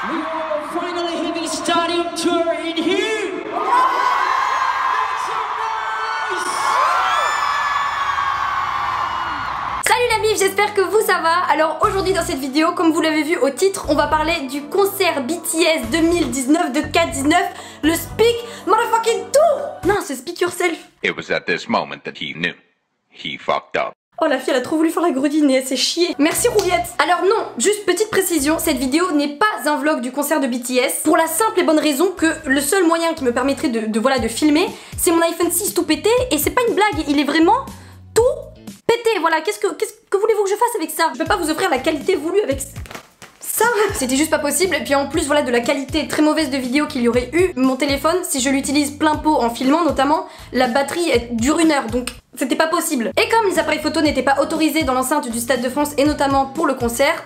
We are finally hitting stadium tour in here. Make some noise. Salut la mif, j'espère que vous ça va. Alors aujourd'hui dans cette vidéo, comme vous l'avez vu au titre, on va parler du concert BTS 2019 de Cat19, le Speak Motherfucking Tour. Non, c'est Speak Yourself. It was at this moment that he knew. He fucked up. Oh la fille elle a trop voulu faire la gredine et elle s'est chiée. Merci Rouliette. Alors non, juste petite précision, cette vidéo n'est pas un vlog du concert de BTS pour la simple et bonne raison que le seul moyen qui me permettrait de filmer, c'est mon iPhone 6 tout pété et c'est pas une blague, il est vraiment tout pété. Voilà, qu'est-ce que voulez-vous que je fasse avec ça? Je peux pas vous offrir la qualité voulue avec ça, c'était juste pas possible. Et puis en plus voilà de la qualité très mauvaise de vidéo qu'il y aurait eu. Mon téléphone, si je l'utilise plein pot en filmant notamment, la batterie dure 1 heure, donc c'était pas possible. Et comme les appareils photo n'étaient pas autorisés dans l'enceinte du Stade de France et notamment pour le concert,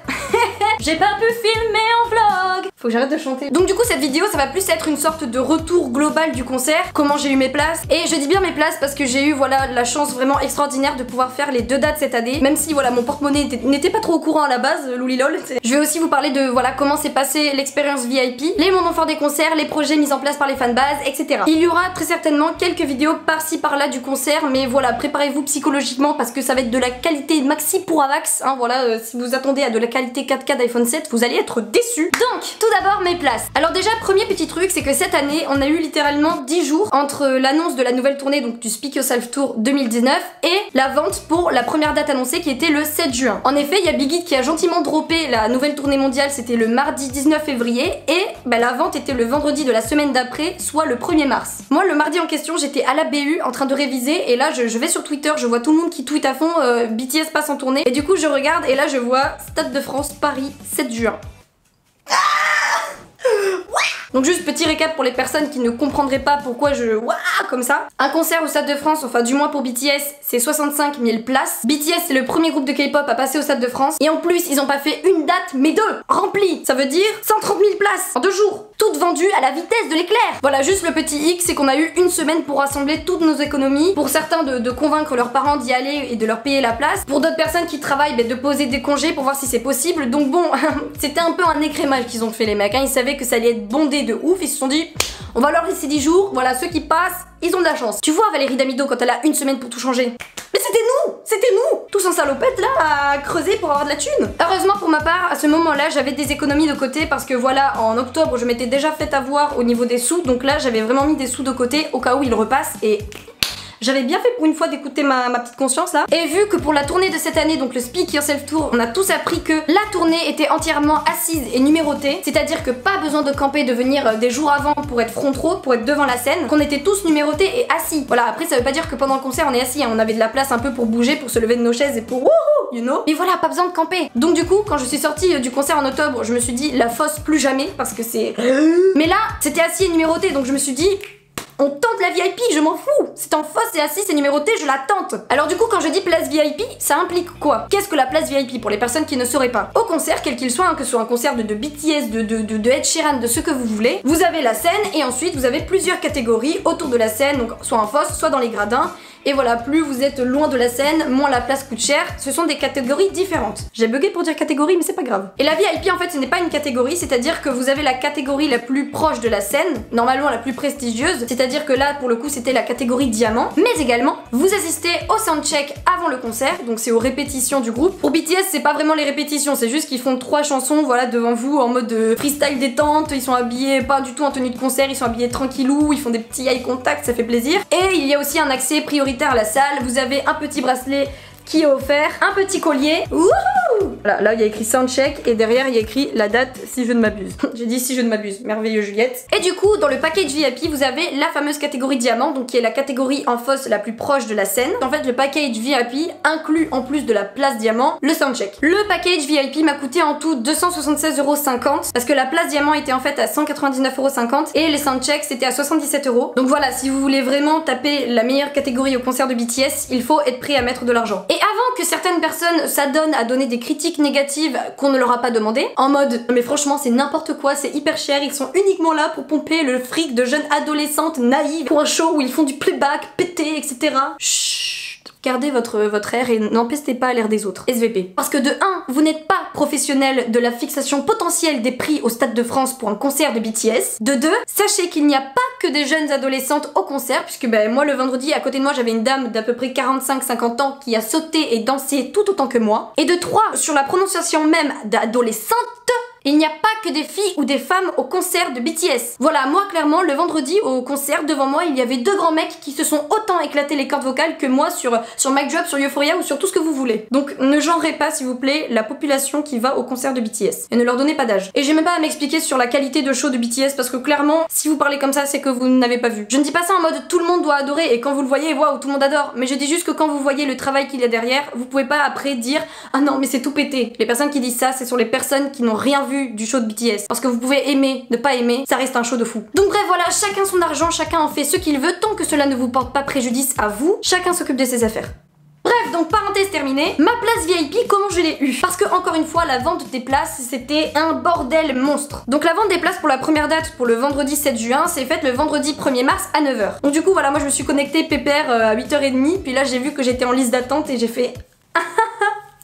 j'ai pas pu filmer en vlog. Faut que j'arrête de chanter. Donc du coup cette vidéo ça va plus être une sorte de retour global du concert, comment j'ai eu mes places. Et je dis bien mes places parce que j'ai eu voilà la chance vraiment extraordinaire de pouvoir faire les 2 dates cette année. Même si voilà mon porte-monnaie n'était pas trop au courant à la base, loulilol. Je vais aussi vous parler de voilà comment s'est passée l'expérience VIP, les moments forts des concerts, les projets mis en place par les fanbases, etc. Il y aura très certainement quelques vidéos par-ci par-là du concert, mais voilà, préparez-vous psychologiquement parce que ça va être de la qualité maxi pour Avax, hein, voilà, si vous attendez à de la qualité 4K d'iPhone 7, vous allez être déçus. Donc, tout d'abord mes places. Alors déjà, premier petit truc, c'est que cette année, on a eu littéralement 10 jours entre l'annonce de la nouvelle tournée, donc du Speak Yourself Tour 2019, et la vente pour la première date annoncée qui était le 7 juin. En effet, il y a Big Hit qui a gentiment droppé la nouvelle tournée mondiale, c'était le mardi 19 février, et bah, la vente était le vendredi de la semaine d'après, soit le 1er mars. Moi, le mardi en question, j'étais à la BU en train de réviser, et là, je vais sur Twitter, je vois tout le monde qui tweet à fond, BTS passe en tournée, et du coup, je regarde, et là, je vois Stade de France, Paris, 7 juin. Donc juste petit récap pour les personnes qui ne comprendraient pas pourquoi je comme ça. Un concert au Stade de France, enfin du moins pour BTS, c'est 65 000 places. BTS c'est le premier groupe de K-pop à passer au Stade de France. Et en plus ils ont pas fait une date mais 2 remplies. Ça veut dire 130 000 places en 2 jours. Toutes vendues à la vitesse de l'éclair. Voilà, juste le petit hic, c'est qu'on a eu 1 semaine pour rassembler toutes nos économies. Pour certains de convaincre leurs parents d'y aller et de leur payer la place. Pour d'autres personnes qui travaillent, de poser des congés pour voir si c'est possible. Donc bon, c'était un peu un écrémage qu'ils ont fait les mecs, hein. Ils savaient que ça allait être bondé de ouf, ils se sont dit on va leur laisser 10 jours, voilà, ceux qui passent, ils ont de la chance. Tu vois Valérie Damido quand elle a 1 semaine pour tout changer. Mais c'était nous, tous en salopette là, à creuser pour avoir de la thune. Heureusement pour ma part, à ce moment-là, j'avais des économies de côté parce que voilà, en octobre, je m'étais déjà fait avoir au niveau des sous, donc là, j'avais vraiment mis des sous de côté au cas où ils repassent et... J'avais bien fait pour une fois d'écouter ma petite conscience là. Et vu que pour la tournée de cette année, donc le Speak Yourself Tour, on a tous appris que la tournée était entièrement assise et numérotée. C'est-à-dire que pas besoin de camper, de venir des jours avant pour être front row, pour être devant la scène. Qu'on était tous numérotés et assis. Voilà, après ça veut pas dire que pendant le concert on est assis, hein. On avait de la place un peu pour bouger, pour se lever de nos chaises et pour wouhou, you know. Mais voilà, pas besoin de camper. Donc du coup, quand je suis sortie du concert en octobre, je me suis dit la fosse plus jamais parce que c'est... Mais là, c'était assis et numéroté, donc je me suis dit... On tente la VIP, je m'en fous. C'est en face, c'est assis, c'est numéroté, je la tente. Alors du coup, quand je dis place VIP, ça implique quoi? Qu'est-ce que la place VIP pour les personnes qui ne sauraient pas? Au concert, quel qu'il soit, hein, que ce soit un concert de BTS, de Ed Sheeran, de ce que vous voulez, vous avez la scène et ensuite vous avez plusieurs catégories autour de la scène, donc soit en fosse, soit dans les gradins. Et voilà, plus vous êtes loin de la scène, moins la place coûte cher. Ce sont des catégories différentes. J'ai bugué pour dire catégorie, mais c'est pas grave. Et la VIP, en fait, ce n'est pas une catégorie, c'est-à-dire que vous avez la catégorie la plus proche de la scène, normalement la plus prestigieuse, c'est-à-dire que là, pour le coup, c'était la catégorie diamant. Mais également, vous assistez au soundcheck avant le concert, donc c'est aux répétitions du groupe. Pour BTS, c'est pas vraiment les répétitions, c'est juste qu'ils font 3 chansons, voilà, devant vous, en mode freestyle détente. Ils sont habillés pas du tout en tenue de concert, ils sont habillés tranquillou, ils font des petits eye contact, ça fait plaisir. Et il y a aussi un accès prioritaire à la salle, vous avez un petit bracelet qui est offert, un petit collier. Wouhou! Voilà, là il y a écrit soundcheck et derrière il y a écrit la date si je ne m'abuse. J'ai dit si je ne m'abuse, merveilleux Juliette. Et du coup dans le package VIP vous avez la fameuse catégorie diamant, donc qui est la catégorie en fosse la plus proche de la scène. En fait le package VIP inclut en plus de la place diamant le soundcheck. Le package VIP m'a coûté en tout 276,50€ parce que la place diamant était en fait à 199,50€ et les soundchecks c'était à 77€. Donc voilà, si vous voulez vraiment taper la meilleure catégorie au concert de BTS, il faut être prêt à mettre de l'argent. Et avant que certaines personnes s'adonnent à donner des critiques négatives qu'on ne leur a pas demandé, en mode mais franchement c'est n'importe quoi, c'est hyper cher, ils sont uniquement là pour pomper le fric de jeunes adolescentes naïves pour un show où ils font du playback, pété, etc. Chut. gardez votre air et n'empestez pas l'air des autres. SVP. Parce que de 1, vous n'êtes pas professionnel de la fixation potentielle des prix au Stade de France pour un concert de BTS. De 2, sachez qu'il n'y a pas que des jeunes adolescentes au concert, puisque moi le vendredi à côté de moi j'avais une dame d'à peu près 45-50 ans qui a sauté et dansé tout autant que moi. Et de 3, sur la prononciation même d'adolescente, il n'y a pas que des filles ou des femmes au concert de BTS. Voilà, moi clairement, le vendredi au concert, devant moi, il y avait 2 grands mecs qui se sont autant éclaté les cordes vocales que moi sur Mic Drop, sur Euphoria ou sur tout ce que vous voulez. Donc ne genrez pas, s'il vous plaît, la population qui va au concert de BTS. Et ne leur donnez pas d'âge. Et j'ai même pas à m'expliquer sur la qualité de show de BTS parce que clairement, si vous parlez comme ça, c'est que vous n'avez pas vu. Je ne dis pas ça en mode tout le monde doit adorer et quand vous le voyez, waouh, tout le monde adore. Mais je dis juste que quand vous voyez le travail qu'il y a derrière, vous pouvez pas après dire ah non, mais c'est tout pété. Les personnes qui disent ça, c'est sur les personnes qui n'ont rien vu du show de BTS. Parce que vous pouvez aimer, ne pas aimer, ça reste un show de fou. Donc bref, voilà, chacun son argent, chacun en fait ce qu'il veut, tant que cela ne vous porte pas préjudice à vous, chacun s'occupe de ses affaires. Bref, donc parenthèse terminée, ma place VIP, comment je l'ai eue? Parce que encore une fois, la vente des places, c'était un bordel monstre. Donc la vente des places pour la première date, pour le vendredi 7 juin, c'est faite le vendredi 1er mars à 9h. Donc du coup, voilà, moi je me suis connectée pépère à 8h30, puis là j'ai vu que j'étais en liste d'attente et j'ai fait...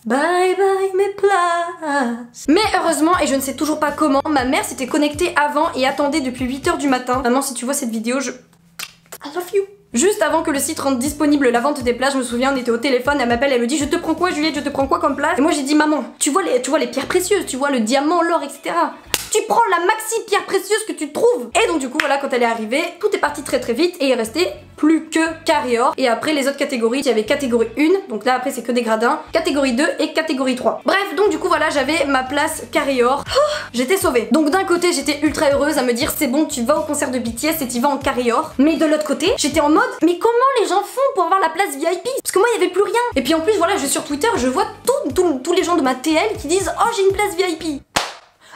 Bye bye mes places. Mais heureusement, et je ne sais toujours pas comment, ma mère s'était connectée avant et attendait depuis 8h du matin. Maman, si tu vois cette vidéo, I love you. Juste avant que le site rende disponible la vente des places, je me souviens, on était au téléphone, elle m'appelle, elle me dit je te prends quoi Juliette, je te prends quoi comme place? Et moi j'ai dit maman, tu vois les pierres précieuses, tu vois le diamant, l'or, etc. Tu prends la maxi pierre précieuse que tu trouves. Et donc du coup voilà, quand elle est arrivée, tout est parti très très vite et il restait plus que carré or. Et après les autres catégories, il y avait catégorie 1, donc là après c'est que des gradins, catégorie 2 et catégorie 3. Bref, donc du coup voilà, j'avais ma place carré or. J'étais sauvée. Donc d'un côté j'étais ultra heureuse à me dire c'est bon, tu vas au concert de BTS et tu vas en carré or. Mais de l'autre côté, j'étais en mode mais comment les gens font pour avoir la place VIP? Parce que moi il y avait plus rien. Et puis en plus voilà, je suis sur Twitter, je vois tous les gens de ma TL qui disent oh j'ai une place VIP.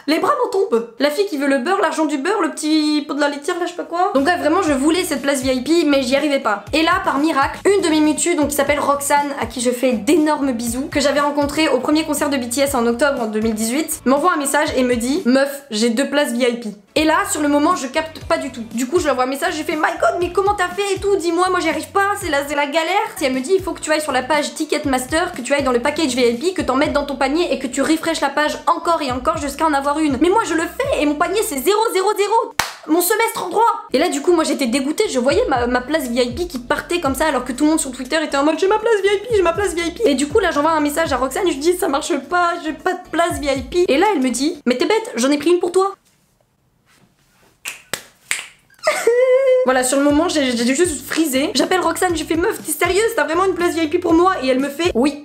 Les bras m'en tombent. La fille qui veut le beurre, l'argent du beurre, le petit pot de la laitière, là je sais pas quoi. Donc bref, vraiment je voulais cette place VIP mais j'y arrivais pas. Et là, par miracle, une de mes mutues, donc qui s'appelle Roxane, à qui je fais d'énormes bisous, que j'avais rencontré au premier concert de BTS en octobre 2018, m'envoie un message et me dit meuf, j'ai 2 places VIP. Et là, sur le moment, je capte pas du tout. Du coup, je lui envoie un message, j'ai fait my god, mais comment t'as fait et tout? Dis-moi, moi j'y arrive pas, c'est la galère. Et elle me dit, il faut que tu ailles sur la page Ticketmaster, que tu ailles dans le package VIP, que t'en mettes dans ton panier et que tu refreshes la page encore et encore jusqu'à en avoir une. Mais moi je le fais et mon panier c'est 000. Mon semestre en droit. Et là du coup moi j'étais dégoûtée, je voyais ma place VIP qui partait comme ça alors que tout le monde sur Twitter était en mode j'ai ma place VIP, j'ai ma place VIP. Et du coup là j'envoie un message à Roxane et je dis ça marche pas, j'ai pas de place VIP. Et là elle me dit mais t'es bête, j'en ai pris une pour toi. Voilà, sur le moment j'ai juste frisé. J'appelle Roxane, j'ai fait meuf t'es sérieuse, t'as vraiment une place VIP pour moi? Et elle me fait oui.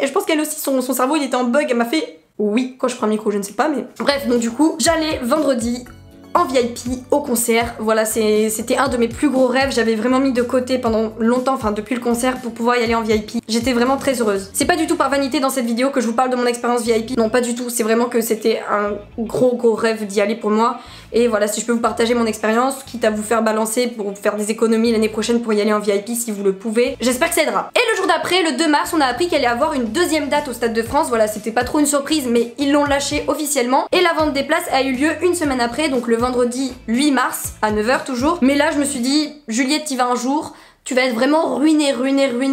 Et je pense qu'elle aussi son cerveau il était en bug, elle m'a fait oui, quand je prends un micro je ne sais pas mais... Bref, donc du coup j'allais vendredi en VIP au concert. Voilà, c'était un de mes plus gros rêves. J'avais vraiment mis de côté pendant longtemps, enfin depuis le concert, pour pouvoir y aller en VIP. J'étais vraiment très heureuse. C'est pas du tout par vanité dans cette vidéo que je vous parle de mon expérience VIP. Non, pas du tout. C'est vraiment que c'était un gros rêve d'y aller pour moi. Et voilà, si je peux vous partager mon expérience, quitte à vous faire balancer pour faire des économies l'année prochaine pour y aller en VIP si vous le pouvez, j'espère que ça aidera. Et le jour d'après, le 2 mars, on a appris qu'il allait avoir une 2e date au Stade de France. Voilà, c'était pas trop une surprise, mais ils l'ont lâché officiellement. Et la vente des places a eu lieu une semaine après, donc le vendredi 8 mars, à 9h toujours. Mais là, je me suis dit, Juliette, t'y vas un jour. Tu vas être vraiment ruinée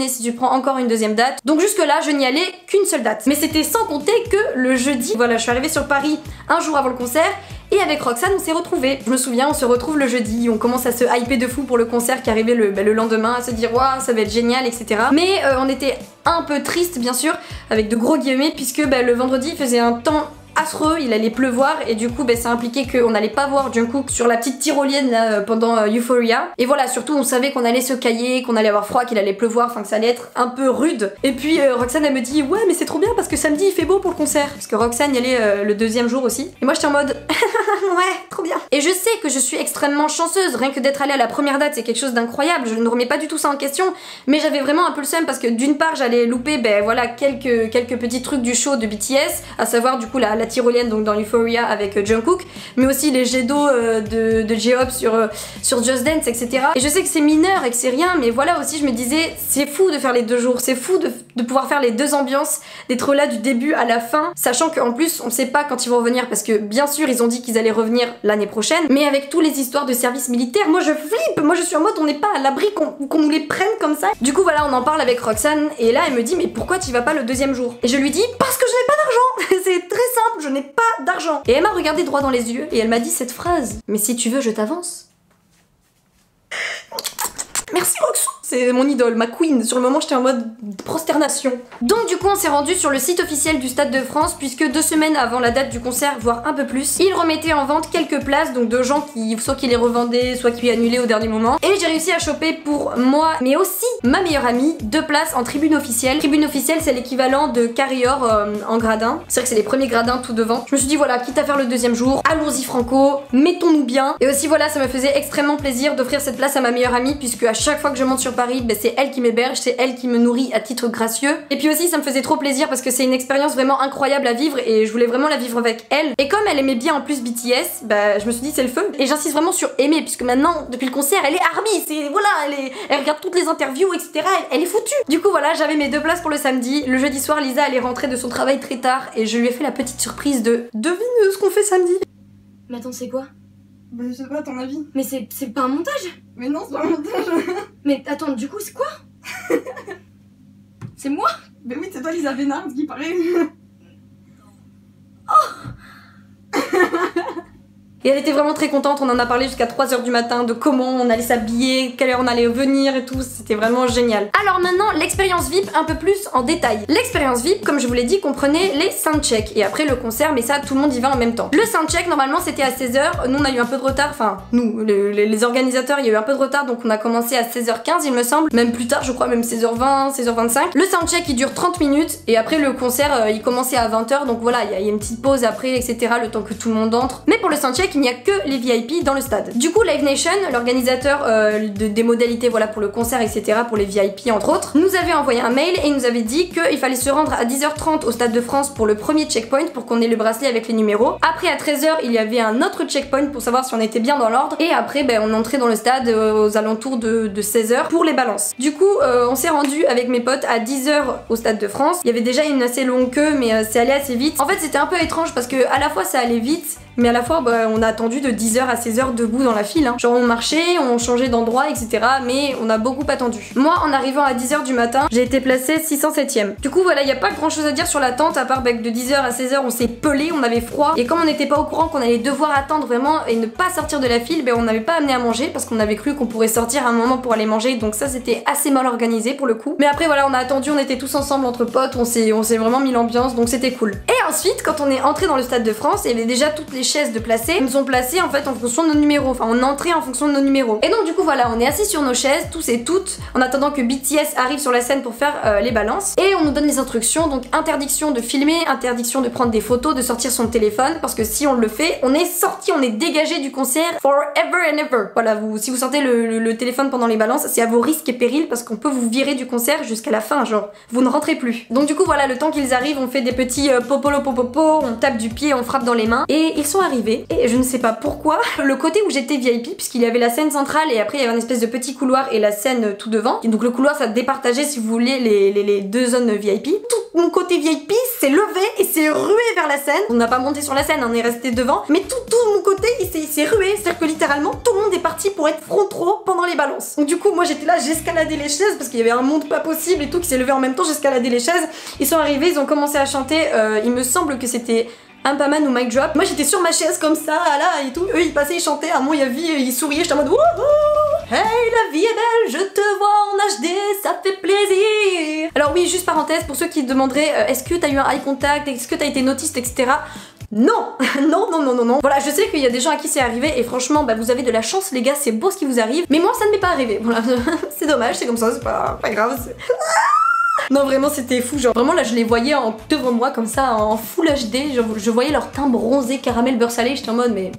si tu prends encore une 2e date. Donc jusque là, je n'y allais qu'une seule date. Mais c'était sans compter que le jeudi, voilà, je suis arrivée sur Paris un jour avant le concert. Et avec Roxane, on s'est retrouvés. Je me souviens, on se retrouve le jeudi, on commence à se hyper de fou pour le concert qui arrivait le lendemain, à se dire waouh, ça va être génial, etc. Mais on était un peu triste, bien sûr, avec de gros guillemets, puisque le vendredi, il faisait un temps affreux, il allait pleuvoir et du coup ça impliquait qu'on n'allait pas voir Jungkook sur la petite tyrolienne là, pendant Euphoria. Et voilà, surtout on savait qu'on allait se cailler, qu'on allait avoir froid, qu'il allait pleuvoir, enfin que ça allait être un peu rude. Et puis Roxane elle me dit ouais mais c'est trop bien parce que samedi il fait beau pour le concert. Parce que Roxane y allait le 2e jour aussi. Et moi j'étais en mode ouais trop bien. Et je sais que je suis extrêmement chanceuse, rien que d'être allée à la première date c'est quelque chose d'incroyable, je ne remets pas du tout ça en question. Mais j'avais vraiment un peu le seum parce que d'une part j'allais louper voilà quelques petits trucs du show de BTS, à savoir du coup la tyrolienne donc dans Euphoria avec Jungkook, mais aussi les jets d'eau de J-Hope sur Just Dance, etc. Et je sais que c'est mineur et que c'est rien, mais voilà aussi je me disais c'est fou de faire les 2 jours, c'est fou de de pouvoir faire les deux ambiances, d'être là du début à la fin, sachant qu'en plus on sait pas quand ils vont revenir parce que bien sûr ils ont dit qu'ils allaient revenir l'année prochaine, mais avec toutes les histoires de service militaire, moi je flippe, moi je suis en mode on n'est pas à l'abri qu'on nous les prenne comme ça. Du coup voilà, on en parle avec Roxane et là elle me dit mais pourquoi tu vas pas le deuxième jour? Et je lui dis parce que je n'ai pas d'argent. C'est très simple, je n'ai pas d'argent. Et elle m'a regardé droit dans les yeux et elle m'a dit cette phrase: mais si tu veux je t'avance. Merci Roxane. C'est mon idole, ma queen. Sur le moment, j'étais en mode prosternation. Donc du coup, on s'est rendu sur le site officiel du Stade de France puisque 2 semaines avant la date du concert, voire un peu plus, ils remettaient en vente quelques places, donc de gens qui soit qui les revendaient, soit qui annulaient au dernier moment. Et j'ai réussi à choper pour moi, mais aussi ma meilleure amie, 2 places en tribune officielle. Tribune officielle, c'est l'équivalent de carry-or en gradin. C'est vrai que c'est les premiers gradins tout devant. Je me suis dit voilà, quitte à faire le deuxième jour, allons-y franco, mettons-nous bien. Et aussi voilà, ça me faisait extrêmement plaisir d'offrir cette place à ma meilleure amie puisque à chaque fois que je monte sur Paris, ben, c'est elle qui m'héberge, c'est elle qui me nourrit à titre gracieux. Et puis aussi ça me faisait trop plaisir parce que c'est une expérience vraiment incroyable à vivre et je voulais vraiment la vivre avec elle. Et comme elle aimait bien en plus BTS, bah je me suis dit c'est le feu. Et j'insiste vraiment sur aimer puisque maintenant depuis le concert elle est ARMY, c'est voilà, elle regarde toutes les interviews etc. Elle est foutue. Du coup voilà, j'avais mes 2 places pour le samedi. Le jeudi soir Lisa elle est rentrée de son travail très tard et je lui ai fait la petite surprise de devine ce qu'on fait samedi. Mais attends, c'est quoi? Bah je sais pas, à ton avis. Mais c'est pas un montage? Mais non, c'est pas un montage. Mais attends, du coup, c'est quoi? C'est moi? Bah oui, c'est toi Lisa Vénard, ce qui paraît. Et elle était vraiment très contente, on en a parlé jusqu'à 3 h du matin de comment on allait s'habiller, quelle heure on allait venir et tout, c'était vraiment génial. Alors maintenant, l'expérience VIP un peu plus en détail. L'expérience VIP, comme je vous l'ai dit, comprenait les soundchecks et après le concert, mais ça tout le monde y va en même temps. Le soundcheck normalement c'était à 16 h, nous on a eu un peu de retard, enfin nous, les organisateurs, il y a eu un peu de retard donc on a commencé à 16 h 15 il me semble, même plus tard je crois, même 16 h 20, 16 h 25. Le soundcheck il dure 30 minutes et après le concert il commençait à 20 h donc voilà, il y a une petite pause après etc. le temps que tout le monde entre. Mais pour le soundcheck il n'y a que les VIP dans le stade. Du coup Live Nation, l'organisateur des modalités voilà pour le concert etc. pour les VIP entre autres, nous avait envoyé un mail et nous avait dit qu'il fallait se rendre à 10 h 30 au Stade de France pour le premier checkpoint pour qu'on ait le bracelet avec les numéros. Après à 13 h il y avait un autre checkpoint pour savoir si on était bien dans l'ordre et après ben, on entrait dans le stade aux alentours de 16 h pour les balances. Du coup on s'est rendu avec mes potes à 10 h au Stade de France. Il y avait déjà une assez longue queue mais c'est allé assez vite. En fait c'était un peu étrange parce que à la fois ça allait vite mais à la fois bah, on a attendu de 10 h à 16 h debout dans la file hein. Genre on marchait, on changeait d'endroit etc. mais on a beaucoup attendu. Moi en arrivant à 10 h du matin j'ai été placée 607ème. Du coup voilà, il n'y a pas grand chose à dire sur l'attente à part bah, que de 10 h à 16 h on s'est pelé, on avait froid et comme on n'était pas au courant qu'on allait devoir attendre vraiment et ne pas sortir de la file, bah, on n'avait pas amené à manger parce qu'on avait cru qu'on pourrait sortir à un moment pour aller manger, donc ça c'était assez mal organisé pour le coup. Mais après voilà, on a attendu, on était tous ensemble entre potes, on s'est vraiment mis l'ambiance donc c'était cool. Et ensuite quand on est entré dans le Stade de France, il y avait déjà toutes les chaises de placer, ils nous ont placés en fait en fonction de nos numéros, enfin on entrait en fonction de nos numéros. Et donc du coup voilà, on est assis sur nos chaises, tous et toutes, en attendant que BTS arrive sur la scène pour faire les balances. Et on nous donne les instructions, donc interdiction de filmer, interdiction de prendre des photos, de sortir son téléphone, parce que si on le fait, on est sorti, on est dégagé du concert forever and ever. Voilà, si vous sortez le téléphone pendant les balances, c'est à vos risques et périls parce qu'on peut vous virer du concert jusqu'à la fin, genre vous ne rentrez plus. Donc du coup voilà, le temps qu'ils arrivent, on fait des petits popolo popopo, on tape du pied, on frappe dans les mains, et ils sont arrivés. Et je ne sais pas pourquoi, le côté où j'étais VIP, puisqu'il y avait la scène centrale et après il y avait un espèce de petit couloir et la scène tout devant, et donc le couloir ça départageait si vous voulez les 2 zones VIP. Tout mon côté VIP s'est levé et s'est rué vers la scène. On n'a pas monté sur la scène, on est resté devant, mais tout mon côté il s'est rué, c'est-à-dire que littéralement tout le monde est parti pour être front row pendant les balances. Donc du coup moi j'étais là, j'escaladais les chaises parce qu'il y avait un monde pas possible et tout qui s'est levé en même temps, j'escaladais les chaises. Ils sont arrivés, ils ont commencé à chanter, il me semble que c'était Ampaman ou Mic Drop. Moi j'étais sur ma chaise comme ça, là et tout. Eux ils passaient, ils chantaient. À moi il y avait, ils souriaient. J'étais en mode wouhou, hey la vie est belle, je te vois en HD, ça fait plaisir. Alors oui, juste parenthèse pour ceux qui demanderaient est-ce que t'as eu un eye contact, est-ce que t'as été noticed, etc. Non, non, non, non, non, non. Voilà, je sais qu'il y a des gens à qui c'est arrivé et franchement, bah vous avez de la chance les gars, c'est beau ce qui vous arrive. Mais moi ça ne m'est pas arrivé. Voilà, c'est dommage, c'est comme ça, c'est pas grave. Non vraiment c'était fou, genre vraiment là je les voyais devant moi comme ça en full HD, je voyais leur teint bronzé caramel beurre salé, j'étais en mode mais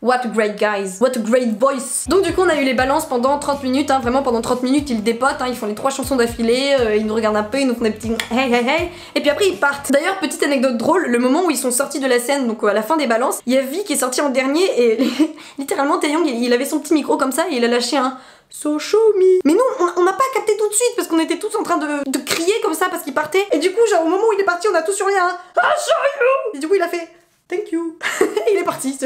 What a great guys, what a great voice. Donc du coup on a eu les balances pendant 30 minutes, hein, vraiment pendant 30 minutes ils dépotent, hein, ils font les 3 chansons d'affilée, ils nous regardent un peu, ils nous font des petits hey hey hey, et puis après ils partent. D'ailleurs petite anecdote drôle, le moment où ils sont sortis de la scène, donc à la fin des balances, il y a Vi qui est sorti en dernier et littéralement Taeyong il avait son petit micro comme ça et il a lâché un So show me. Mais nous on n'a pas capté tout de suite parce qu'on était tous en train de crier comme ça parce qu'il partait, et du coup genre au moment où il est parti on a tous hurlé un Ah show you, et du coup il a fait Thank you. Il est parti,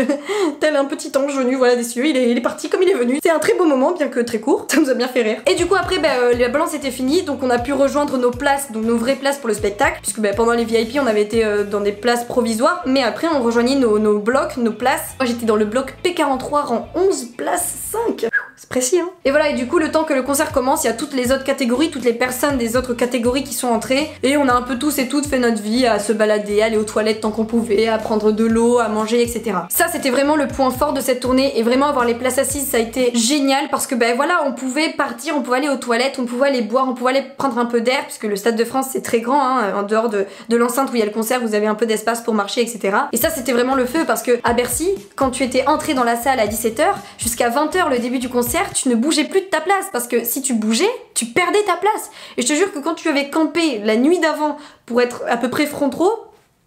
tel un petit ange venu voilà des cieux, il est parti comme il est venu. C'est un très beau moment, bien que très court, ça nous a bien fait rire. Et du coup après la balance était finie, donc on a pu rejoindre nos places, donc nos vraies places pour le spectacle, puisque pendant les VIP on avait été dans des places provisoires, mais après on rejoignait nos blocs, nos places. Moi j'étais dans le bloc P43 rang 11 place 5. C'est précis hein. Et voilà, et du coup le temps que le concert commence, il y a toutes les autres catégories, toutes les personnes des autres catégories qui sont entrées, et on a un peu tous et toutes fait notre vie à se balader, aller aux toilettes tant qu'on pouvait, à prendre de l'eau, à manger, etc. Ça c'était vraiment le point fort de cette tournée, et vraiment avoir les places assises ça a été génial parce que voilà, on pouvait partir, on pouvait aller aux toilettes, on pouvait aller boire, on pouvait aller prendre un peu d'air, puisque le Stade de France c'est très grand, hein, en dehors de l'enceinte où il y a le concert, vous avez un peu d'espace pour marcher, etc. Et ça c'était vraiment le feu parce que à Bercy, quand tu étais entré dans la salle à 17h, jusqu'à 20h le début du concert, tu ne bougeais plus de ta place parce que si tu bougeais, tu perdais ta place. Et je te jure que quand tu avais campé la nuit d'avant pour être à peu près front row,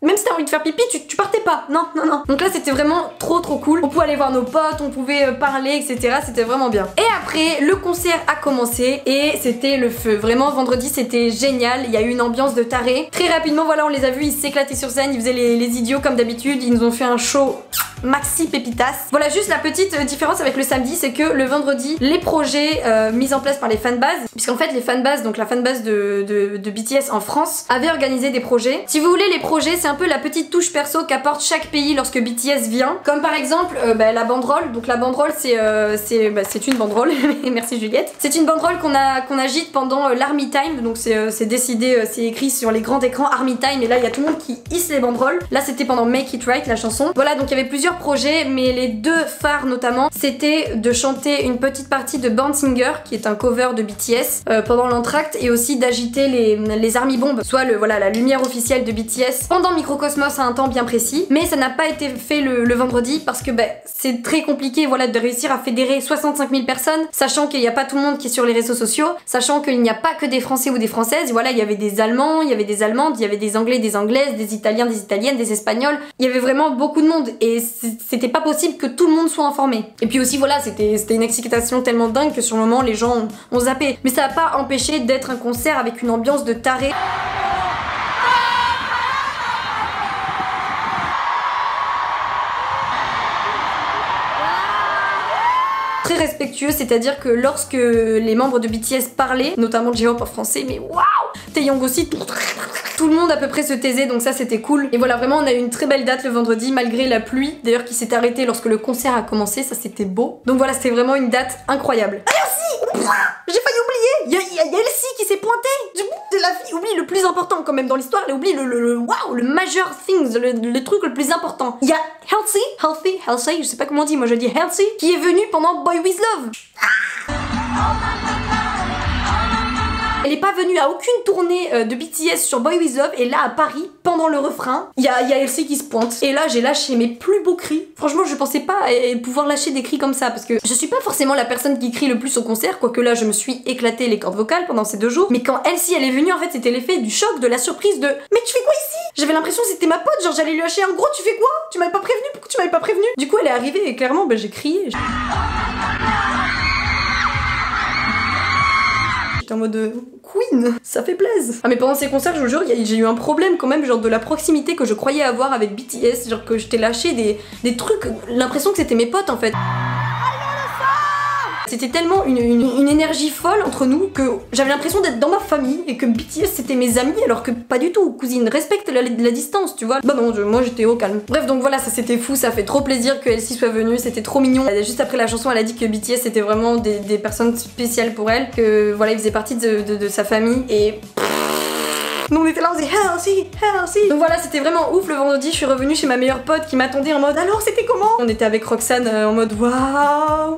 même si t'as envie de faire pipi, tu partais pas. Non, non, non. Donc là, c'était vraiment trop cool. On pouvait aller voir nos potes, on pouvait parler, etc. C'était vraiment bien. Et après, le concert a commencé et c'était le feu. Vraiment, vendredi, c'était génial. Il y a eu une ambiance de taré. Très rapidement, voilà, on les a vus, ils s'éclataient sur scène, ils faisaient les idiots comme d'habitude. Ils nous ont fait un show maxi pépitas. Voilà, juste la petite différence avec le samedi, c'est que le vendredi, les projets mis en place par les fanbases, puisqu'en fait les fanbases, donc la fanbase de BTS en France, avaient organisé des projets. Si vous voulez, les projets, c'est un peu la petite touche perso qu'apporte chaque pays lorsque BTS vient. Comme par exemple la banderole. Donc la banderole, c'est une banderole. Merci Juliette. C'est une banderole qu'on agite pendant l'Army Time. Donc c'est décidé, c'est écrit sur les grands écrans Army Time. Et là, il y a tout le monde qui hisse les banderoles. Là, c'était pendant Make It Right, la chanson. Voilà, donc il y avait plusieurs projets, mais les deux phares notamment, c'était de chanter une petite partie de Born Singer, qui est un cover de BTS, pendant l'entracte, et aussi d'agiter les army bombes, soit la lumière officielle de BTS pendant Microcosmos à un temps bien précis. Mais ça n'a pas été fait le vendredi parce que c'est très compliqué de réussir à fédérer 65 000 personnes, sachant qu'il n'y a pas tout le monde qui est sur les réseaux sociaux, sachant qu'il n'y a pas que des Français ou des Françaises. Voilà, il y avait des Allemands, il y avait des Allemandes, il y avait des Anglais, des Anglaises, des Italiens, des Italiennes, des Espagnols. Il y avait vraiment beaucoup de monde et c'était pas possible que tout le monde soit informé. Et puis aussi voilà, c'était une excitation tellement dingue que sur le moment les gens ont zappé. Mais ça n'a pas empêché d'être un concert avec une ambiance de taré. Très respectueux, c'est-à-dire que lorsque les membres de BTS parlaient, notamment J-Hope en français, mais waouh, Taeyong aussi, tout le monde à peu près se taisait, donc ça c'était cool. Et voilà, vraiment on a eu une très belle date le vendredi malgré la pluie, d'ailleurs qui s'est arrêtée lorsque le concert a commencé, ça c'était beau. Donc voilà, c'était vraiment une date incroyable. Ah aussi, j'ai failli oublier, il y a Elsie qui s'est pointée. Oublie le plus important quand même dans l'histoire, elle oublie le major things, le truc le plus important. Il y a Halsey, je sais pas comment on dit, moi je dis Halsey, qui est venue pendant Boy With Love. Elle est pas venue à aucune tournée de BTS sur Boy With Love, et là à Paris, pendant le refrain, il y a Elsie qui se pointe. Et là j'ai lâché mes plus beaux cris. Franchement je pensais pas pouvoir lâcher des cris comme ça, parce que je suis pas forcément la personne qui crie le plus au concert, quoique là je me suis éclaté les cordes vocales pendant ces 2 jours. Mais quand Elsie elle est venue, en fait c'était l'effet du choc, de la surprise de mais tu fais quoi ici? J'avais l'impression que c'était ma pote, genre j'allais lui lâcher un gros tu fais quoi? Tu m'avais pas prévenu? Pourquoi tu m'avais pas prévenu? Du coup elle est arrivée et clairement j'ai crié. J'étais en mode Queen, ça fait plaisir. Ah mais pendant ces concerts, je vous jure, j'ai eu un problème quand même, genre de la proximité que je croyais avoir avec BTS, genre que je t'ai lâché des trucs, l'impression que c'était mes potes en fait. C'était tellement une énergie folle entre nous que j'avais l'impression d'être dans ma famille et que BTS c'était mes amis, alors que pas du tout. Cousine, respecte la distance, tu vois. Bah non, moi j'étais au calme. Bref, donc voilà, ça c'était fou, ça fait trop plaisir que Elsie soit venue, c'était trop mignon. Juste après la chanson, elle a dit que BTS c'était vraiment des personnes spéciales pour elle, que voilà, ils faisaient partie de sa famille et... Nous on était là, on disait Halsey. Donc voilà, c'était vraiment ouf. Le vendredi, je suis revenue chez ma meilleure pote qui m'attendait en mode alors c'était comment? On était avec Roxane en mode waouh.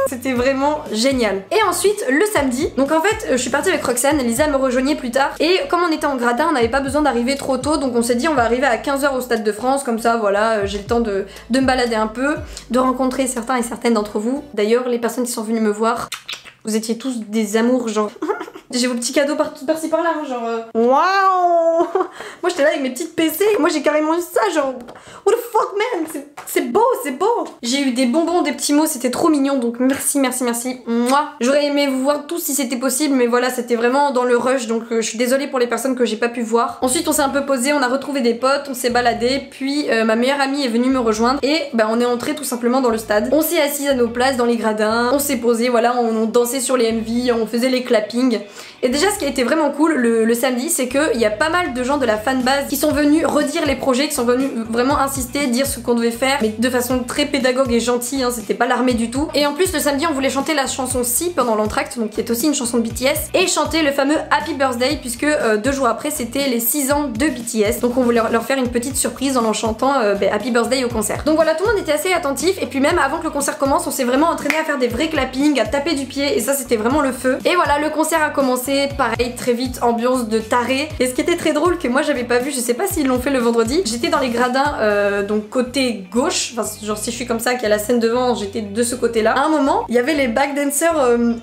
C'était vraiment génial. Et ensuite, le samedi, donc en fait, je suis partie avec Roxane, Lisa me rejoignait plus tard. Et comme on était en gradin, on n'avait pas besoin d'arriver trop tôt, donc on s'est dit on va arriver à 15h au Stade de France, comme ça voilà, j'ai le temps de me balader un peu, de rencontrer certains et certaines d'entre vous. D'ailleurs, les personnes qui sont venues me voir, vous étiez tous des amours, genre... J'ai vos petits cadeaux par-ci par-là, hein, genre... Waouh. Moi j'étais là avec mes petites PC, moi j'ai carrément eu ça, genre... What the fuck man, c'est beau, c'est beau. J'ai eu des bonbons, des petits mots, c'était trop mignon, donc merci, merci, merci. Moi, j'aurais aimé vous voir tous si c'était possible, mais voilà, c'était vraiment dans le rush, donc je suis désolée pour les personnes que j'ai pas pu voir. Ensuite on s'est un peu posé, on a retrouvé des potes, on s'est baladé, puis ma meilleure amie est venue me rejoindre, et bah on est entré tout simplement dans le stade. On s'est assis à nos places dans les gradins, on s'est posé, voilà, on dansait sur les MV, on faisait les clappings. Et déjà ce qui a été vraiment cool le samedi, c'est qu'il y a pas mal de gens de la fanbase qui sont venus redire les projets, qui sont venus vraiment insister, dire ce qu'on devait faire, mais de façon très pédagogue et gentille, hein, c'était pas l'armée du tout. Et en plus le samedi on voulait chanter la chanson Si pendant l'entracte, donc qui est aussi une chanson de BTS, et chanter le fameux Happy Birthday, puisque 2 jours après c'était les 6 ans de BTS, donc on voulait leur faire une petite surprise en chantant Happy Birthday au concert. Donc voilà, tout le monde était assez attentif, et puis même avant que le concert commence, on s'est vraiment entraîné à faire des vrais clappings, à taper du pied, et ça c'était vraiment le feu. Et voilà, le concert a commencé, pareil, très vite, ambiance de taré. Et ce qui était très drôle, que moi j'avais pas vu, je sais pas s'ils l'ont fait le vendredi, j'étais dans les gradins, donc côté gauche, enfin genre si je suis comme ça, qu'il y a la scène devant, j'étais de ce côté-là. À un moment, il y avait les backdancers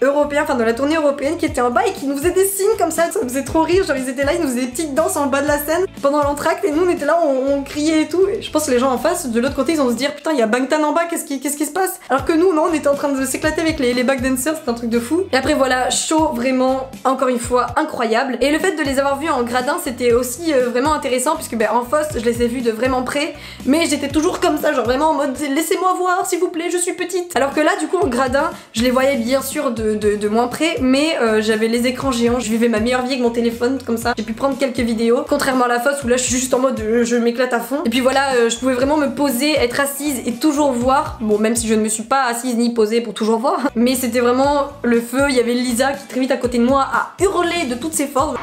européens, enfin de la tournée européenne, qui étaient en bas et qui nous faisaient des signes comme ça me faisait trop rire, genre ils étaient là, ils nous faisaient des petites danses en bas de la scène pendant l'entracte, et nous on était là, on criait et tout, et je pense que les gens en face, de l'autre côté, ils vont se dire putain, il y a Bangtan en bas, qu'est-ce qui se passe? Alors que nous, non, on était en train de s'éclater avec les backdancers, c'était un truc de fou. Et après voilà, show vraiment, encore une fois, incroyable. Et le fait de les avoir vus en gradin, c'était aussi vraiment intéressant, puisque en Foss, je les ai vus de vraiment près, mais j'étais toujours comme ça, genre vraiment en mode laissez-moi voir s'il vous plaît, je suis petite. Alors que là, du coup, en gradin, je les voyais bien sûr de moins près, mais j'avais les écrans géants, je vivais ma meilleure vie avec mon téléphone, comme ça. J'ai pu prendre quelques vidéos, contrairement à la Foss où là je suis juste en mode je m'éclate à fond. Et puis voilà, je pouvais vraiment me poser, être assise et toujours voir. Bon, même si je ne me suis pas assise ni posée pour toujours voir, mais c'était vraiment le feu. Il y avait Lisa qui très vite à côté de moi a hurlé de toutes ses forces.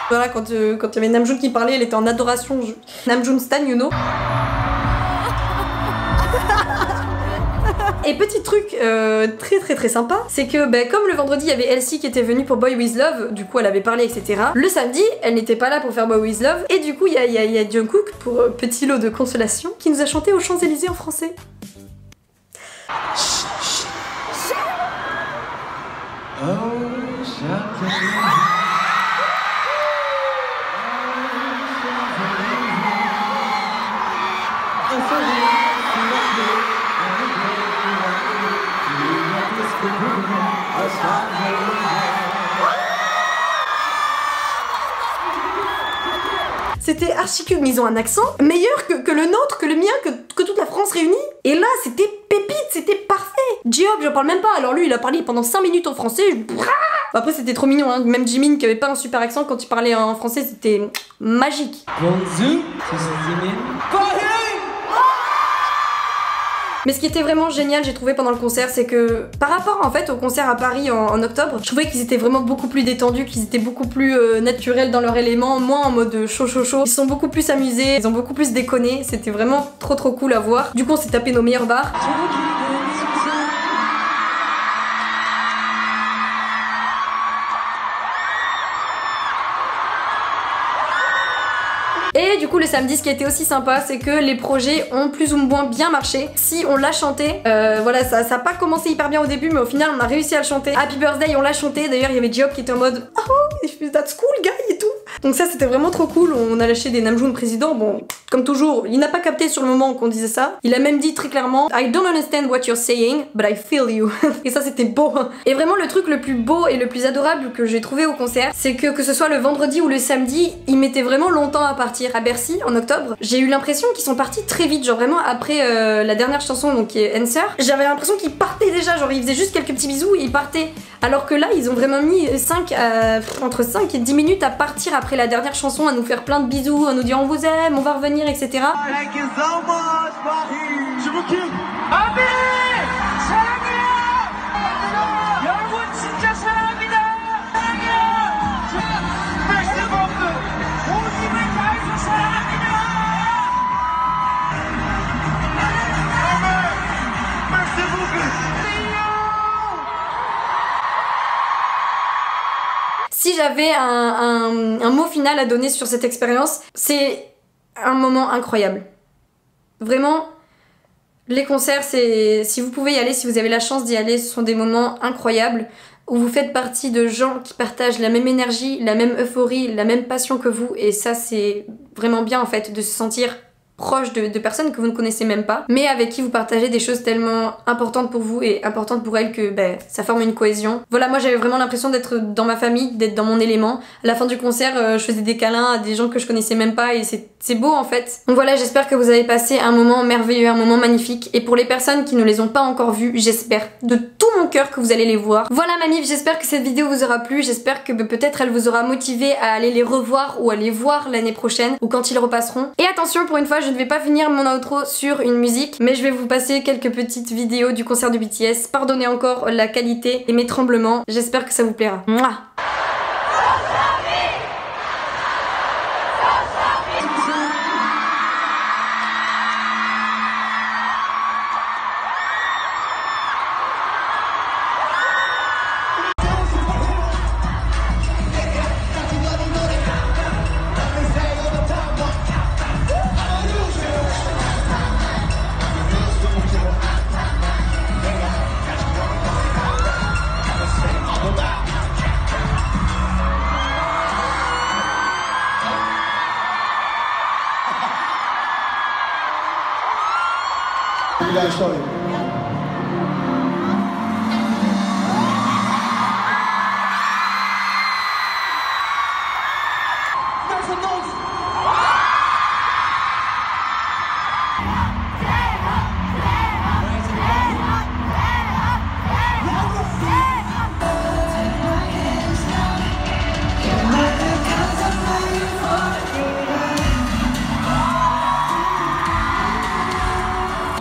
Voilà, quand il y avait Namjoon qui parlait, elle était en adoration. Namjoon Stan, you know. Et petit truc très sympa, c'est que comme le vendredi il y avait Elsie qui était venue pour Boy With Love, du coup elle avait parlé etc. Le samedi elle n'était pas là pour faire Boy With Love, et du coup il y a Jungkook pour petit lot de consolation qui nous a chanté aux Champs-Élysées en français. C'était archi cute, mais ils ont un accent meilleur que le nôtre, que le mien, que toute la France réunie. Et là, c'était pépite, c'était parfait. J-Hope, j'en parle même pas. Alors lui, il a parlé pendant 5 minutes en français. Après, c'était trop mignon, hein. Même Jimin, qui avait pas un super accent, quand il parlait en français, c'était magique. Bonjour, c'est Jimin. Mais ce qui était vraiment génial, j'ai trouvé pendant le concert, c'est que par rapport en fait au concert à Paris en octobre, je trouvais qu'ils étaient vraiment beaucoup plus détendus, qu'ils étaient beaucoup plus naturels dans leur élément, moins en mode chaud. Ils sont beaucoup plus amusés, ils ont beaucoup plus déconné, c'était vraiment trop cool à voir. Du coup on s'est tapé nos meilleurs bars. Et du coup le samedi, ce qui a été aussi sympa, c'est que les projets ont plus ou moins bien marché. Si on l'a chanté, voilà, ça a pas commencé hyper bien au début, mais au final on a réussi à le chanter. Happy Birthday, on l'a chanté, d'ailleurs il y avait J-Hope qui était en mode oh, that's cool guy et tout. Donc ça c'était vraiment trop cool, on a lâché des Namjoon président, bon, comme toujours, il n'a pas capté sur le moment qu'on disait ça. Il a même dit très clairement I don't understand what you're saying, but I feel you. Et ça c'était beau. Et vraiment le truc le plus beau et le plus adorable que j'ai trouvé au concert, c'est que ce soit le vendredi ou le samedi, ils mettaient vraiment longtemps à partir. À Bercy en octobre, j'ai eu l'impression qu'ils sont partis très vite, genre vraiment après la dernière chanson, donc qui est Answer, j'avais l'impression qu'ils partaient déjà, genre ils faisaient juste quelques petits bisous et ils partaient. Alors que là ils ont vraiment mis entre 5 et 10 minutes à partir après la dernière chanson, à nous faire plein de bisous, à nous dire on vous aime, on va revenir, etc. Thank you so much, Mahi. Je vous kiffe. Ami, 사랑해요. 여러분 진짜 사랑합니다. 사랑해요. j'avais un mot final à donner sur cette expérience, c'est un moment incroyable. Vraiment, les concerts, si vous pouvez y aller, si vous avez la chance d'y aller, ce sont des moments incroyables où vous faites partie de gens qui partagent la même énergie, la même euphorie, la même passion que vous, et ça c'est vraiment bien en fait de se sentir proche de personnes que vous ne connaissez même pas, mais avec qui vous partagez des choses tellement importantes pour vous et importantes pour elles que ça forme une cohésion. Voilà, moi j'avais vraiment l'impression d'être dans ma famille, d'être dans mon élément. À la fin du concert, je faisais des câlins à des gens que je connaissais même pas et c'est beau en fait. Donc voilà, j'espère que vous avez passé un moment merveilleux, un moment magnifique, et pour les personnes qui ne les ont pas encore vus, j'espère de tout mon cœur que vous allez les voir. Voilà ma mif, j'espère que cette vidéo vous aura plu, j'espère que peut-être elle vous aura motivé à aller les revoir ou à les voir l'année prochaine ou quand ils repasseront. Et attention, pour une fois, je ne vais pas finir mon outro sur une musique, mais je vais vous passer quelques petites vidéos du concert de BTS. Pardonnez encore la qualité et mes tremblements, j'espère que ça vous plaira. Mouah. You guys show it.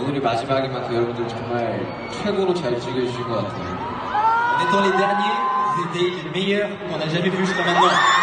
오늘이 마지막인 만큼 여러분들 정말 최고로 잘 즐겨주신 것 같아요. On est dans les derniers, c'était les meilleurs qu'on a jamais vus jusqu'à maintenant.